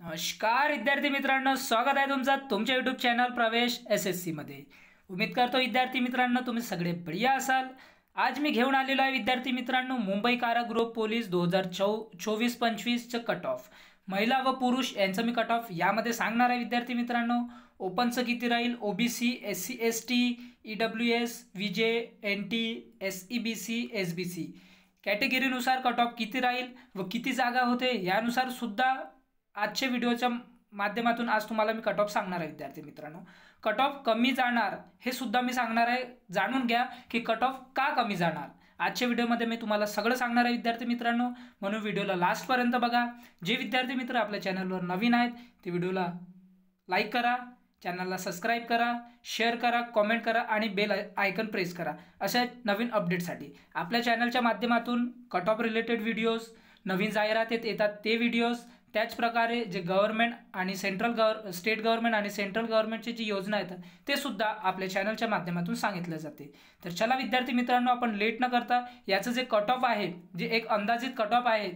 नमस्कार विद्यार्थी मित्रांनो, स्वागत आहे तुमचं तुमच्या यूट्यूब चॅनल प्रवेश SSC मध्ये। उम्मीद करतो विद्यार्थी मित्रांनो तुम्ही सगळे बढिया असाल। आज मी घेऊन आलेलो आहे विद्यार्थी मित्रांनो मुंबई कारागृह पोलीस 2024-25 चं कट ऑफ महिला व पुरुष यांचं मी कट ऑफ यामध्ये सांगणार आहे विद्यार्थी मित्रांनो। ओपनचं किती राहील, OBC, SC ST, EWS, VJ, NT, SEBC, SBC कॅटेगरीनुसार कट ऑफ किती राहील व किती जागा होते यानुसार सुद्धा आजच्या व्हिडिओच्या माध्यमातून आज तुम्हाला मी कट ऑफ सांगणार आहे विद्यार्थी मित्रांनो। कट ऑफ कमी जाणार हे सुद्धा मी सांगणार आहे। जाणून घ्या की कट ऑफ का कमी जाणार। आजच्या व्हिडिओमध्ये मी तुम्हाला सगळं सांगणार आहे विद्यार्थी मित्रांनो, म्हणून व्हिडिओला लास्टपर्यंत बघा। जे विद्यार्थी मित्र आपल्या चॅनलवर नवीन आहेत ते व्हिडिओला लाईक करा, चॅनलला सबस्क्राइब करा, शेअर करा, कमेंट करा आणि बेल आयकन प्रेस करा अशा नवीन अपडेटसाठी। आपल्या चॅनलच्या माध्यमातून कट ऑफ रिलेटेड व्हिडिओज, नवीन जाहिराती येतात ते व्हिडिओज, त्याच प्रकारे जे गव्हर्नमेंट आणि स्टेट गव्हर्नमेंट आणि सेंट्रल गव्हर्नमेंटची जी योजना आहेत ते सुद्धा आपल्या चॅनलच्या माध्यमातून सांगितले जाते। तर चला विद्यार्थी मित्रांनो, आपण लेट न करता याचं जे कट ऑफ आहे, जे एक अंदाजित कट ऑफ आहे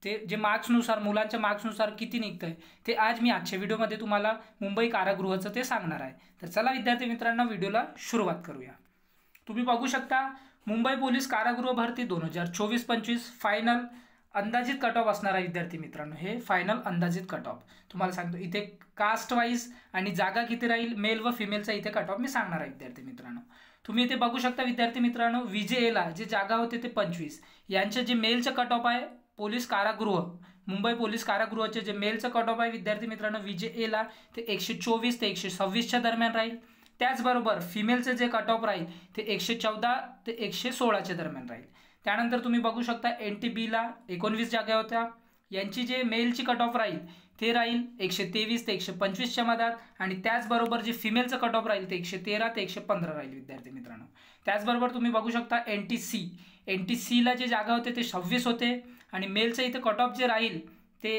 ते जे मार्क्सनुसार मुलांच्या मार्क्सनुसार किती निघतंय ते आज मी आजच्या व्हिडिओमध्ये तुम्हाला मुंबई कारागृहाचं ते सांगणार आहे। तर चला विद्यार्थी मित्रांनो व्हिडिओला सुरुवात करूया। तुम्ही बघू शकता मुंबई पोलीस कारागृह भरती 2024-25 फायनल अंदाजित कट ऑफ असणार आहे विद्यार्थी मित्रांनो। हे फायनल अंदाजित कट ऑफ तुम्हाला सांगतो। इथे कास्ट वाईज आणि जागा किती राहील मेल व फिमेलचा इथे कट ऑफ मी सांगणार आहे विद्यार्थी मित्रांनो। तुम्ही इथे बघू शकता विद्यार्थी मित्रांनो, VJA जे जागा होते ते 25, यांचे जे मेलचं कट ऑफ आहे पोलीस कारागृह मुंबई पोलीस कारागृहाचे जे मेलचं कट ऑफ आहे विद्यार्थी मित्रांनो VJA ते 124 ते 126च्या दरम्यान राहील। त्याचबरोबर फिमेलचे जे कट ऑफ राहील ते 114 ते 116च्या दरम्यान राहील। त्यानंतर तुम्ही बघू शकता NTB 19 जागा होत्या, यांची जे मेलची कट ऑफ राहील ते राहील 123 ते 125च्या मधात आणि त्याचबरोबर जे फिमेलचं कट ऑफ राहील ते 113 ते 115 राहील विद्यार्थी मित्रांनो। त्याचबरोबर तुम्ही बघू शकता NTC जे जागा होते ते 26 होते आणि मेलचं इथे कट ऑफ जे राहील ते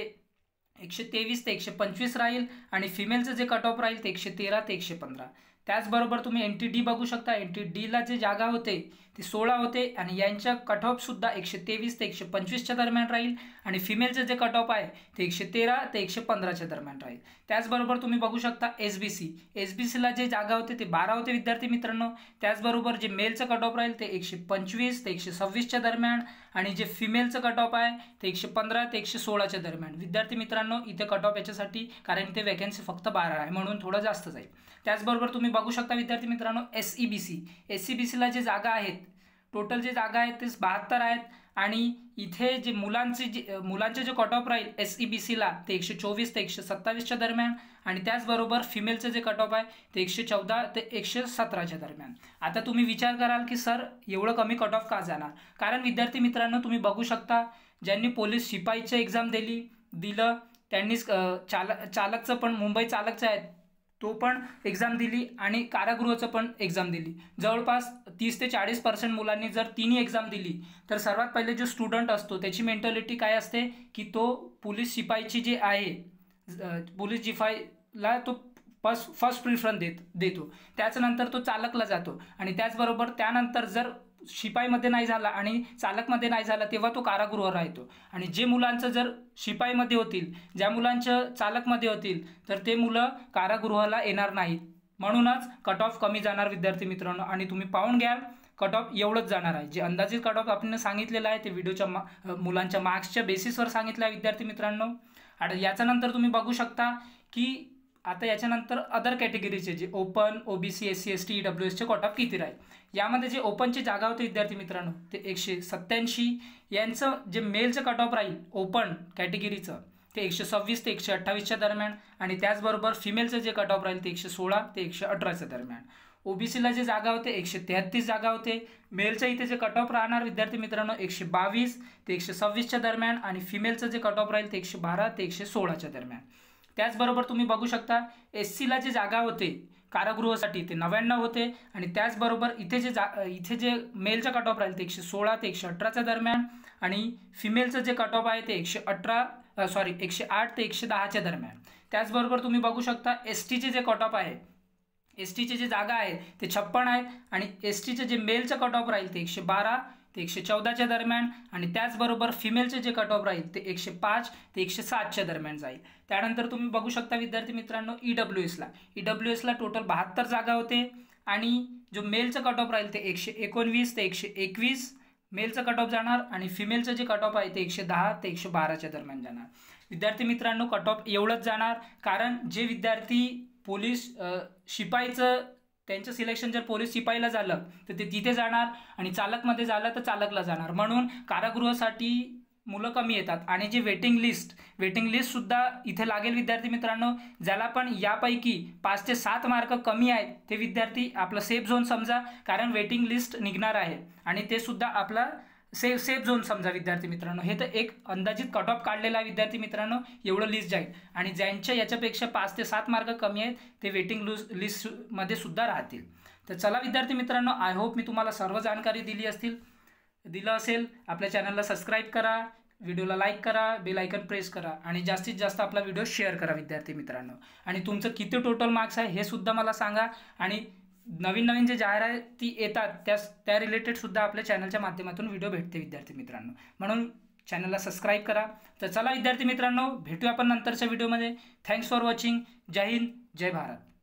123 ते 125 राहील आणि फिमेलचं जे कट ऑफ राहील ते 113 ते 115। त्याचबरोबर तुम्ही NTD बघू शकता, NTD जे जागा होते ते 16 होते आणि यांच्या कट ऑफ सुद्धा 123 ते 125च्या दरम्यान राहील आणि फिमेलचं जे कट ऑफ आहे ते 113 ते 115च्या दरम्यान राहील। त्याचबरोबर तुम्ही बघू शकता SBC जे जागा होते ते 12 होते विद्यार्थी मित्रांनो। त्याचबरोबर जे मेलचं कट ऑफ राहील ते 125 ते 126च्या दरम्यान आणि जे फिमेलचं कट ऑफ आहे ते 115 ते 116च्या दरम्यान विद्यार्थी मित्रांनो। इथे कट ऑफ याच्यासाठी कारण इथे वॅकन्सी फक्त 12 आहे म्हणून थोडं जास्त जाईल। त्याचबरोबर तुम्ही बघू शकता विद्यार्थी मित्रांनो SEBC जे जागा आहेत, टोटल जे जागा आहेत ते 72 आहेत आणि इथे जे मुलांचे जे कट ऑफ राहील SEBC ते 124 ते 127च्या दरम्यान आणि त्याचबरोबर फिमेलचं जे कट ऑफ आहे ते 114 ते 117च्या दरम्यान। आता तुम्ही विचार कराल की सर एवढं कमी कट ऑफ का जाणार? कारण विद्यार्थी मित्रांनो तुम्ही बघू शकता ज्यांनी पोलीस शिपाईचं एक्झाम दिलं त्यांनी चालकचं पण मुंबई चालकचं आहे तो पण एक्झाम दिली आणि कारागृहाचं पण एक्झाम दिली। जवळपास 30 ते 40% मुलांनी जर तिन्ही एक्झाम दिली तर सर्वात पहिले जो स्टुडंट असतो त्याची मेंटॅलिटी काय असते की तो पोलीस शिपाईची जे आहे पोलीस शिपाईला तो फर्स्ट प्रिफरन्स देतो, त्याच्यानंतर तो चालकला जातो आणि त्याचबरोबर त्यानंतर जर शिपाईमध्ये नाही झाला आणि चालकमध्ये नाही झाला तेव्हा तो कारागृह राहतो आणि जे मुलांचं जर शिपाईमध्ये होतील, ज्या मुलांचं चालकमध्ये होतील तर ते मुलं कारागृहाला येणार नाहीत। म्हणूनच कट ऑफ कमी जाणार विद्यार्थी मित्रांनो आणि तुम्ही पाहून घ्याल कट ऑफ एवढंच जाणार आहे। जे अंदाजित कट ऑफ आपण सांगितलेलं आहे ते व्हिडिओच्या मुलांच्या मार्क्सच्या बेसिसवर सांगितलं आहे विद्यार्थी मित्रांनो। आणि याच्यानंतर तुम्ही बघू शकता की आता याच्यानंतर अदर कॅटेगरीचे जे ओपन, OBC, SC ST, EWSचे कट ऑफ किती राहील। यामध्ये जे ओपनची जागा होते विद्यार्थी मित्रांनो ते 187, यांचं जे मेलचं कट ऑफ राहील ओपन कॅटेगरीचं ते 126 ते 128च्या दरम्यान आणि त्याचबरोबर फिमेलचं जे कट ऑफ राहील ते 116 ते 118च्या दरम्यान। OBC जे जागा होते 133 जागा होते, मेलचं इथे जे कट ऑफ राहणार विद्यार्थी मित्रांनो 122 ते 126च्या दरम्यान आणि फिमेलचं जे कट ऑफ राहील ते 112 ते 116च्या दरम्यान। त्याचबरोबर तुम्ही बघू शकता SC जे जागा होते कारागृहासाठी ते 99 होते आणि त्याचबरोबर इथे जे मेलचं कट ऑफ राहील ते 116 ते 118च्या दरम्यान आणि फिमेलचं जे कट ऑफ आहे ते 108 ते 110च्या दरम्यान। त्याचबरोबर तुम्ही बघू शकता STचे जे कट ऑफ आहे STचे जे जागा आहे ते 56 आहेत आणि STचे जे मेलचं कट ऑफ राहील ते 112 ते 114च्या दरम्यान आणि त्याचबरोबर फिमेलचे जे कट ऑफ राहील ते 105 ते 107च्या दरम्यान जाईल। त्यानंतर तुम्ही बघू शकता विद्यार्थी मित्रांनो ईडब्ल्यूएसला टोटल 72 जागा होते आणि जो मेलचं कट ऑफ राहील ते 119 ते 121 मेलचं कट ऑफ जाणार आणि फिमेलचं जे कट ऑफ आहे ते 110 ते 112च्या दरम्यान जाणार। विद्यार्थी मित्रांनो कट ऑफ एवढंच जाणार कारण जे विद्यार्थी पोलीस शिपाईचं त्यांचं सिलेक्शन जर पोलीस शिपाईला झालं तर ते तिथे जाणार आणि चालकमध्ये झालं तर चालकला जाणार, म्हणून कारागृहासाठी मुलं कमी येतात। आणि जे वेटिंग लिस्टसुद्धा इथे लागेल विद्यार्थी मित्रांनो। ज्याला पण यापैकी 5 ते 7 मार्क कमी आहेत ते विद्यार्थी आपलं सेफ झोन समजा, कारण वेटिंग लिस्ट निघणार आहे आणि ते सुद्धा आपला सेफ झोन समजा विद्यार्थी मित्रांनो। हे तर एक अंदाजित कट ऑफ काढलेला आहे विद्यार्थी मित्रांनो, एवढं लिस्ट जाईल आणि ज्यांच्या याच्यापेक्षा 5 ते 7 मार्क कमी आहेत ते वेटिंग लिस्टमध्ये सुद्धा राहतील। तर चला विद्यार्थी मित्रांनो, आय होप मी तुम्हाला सर्व जानकारी दिलं असेल। आपल्या चॅनलला सबस्क्राईब करा, व्हिडिओला लाईक करा, बेल आयकन प्रेस करा आणि जास्तीत जास्त आपला व्हिडिओ शेअर करा विद्यार्थी मित्रांनो। आणि तुमचं किती टोटल मार्क्स आहे हे सुद्धा मला सांगा आणि नवीन जे जाहिराती येतात त्या रिलेटेड सुद्धा आपल्या चॅनलच्या माध्यमातून व्हिडिओ भेटते विद्यार्थी मित्रांनो, म्हणून चॅनलला सबस्क्राईब करा। तर चला विद्यार्थी मित्रांनो, भेटूया आपण नंतरच्या व्हिडिओमध्ये। Thanks for watching. जय हिंद, जय भारत।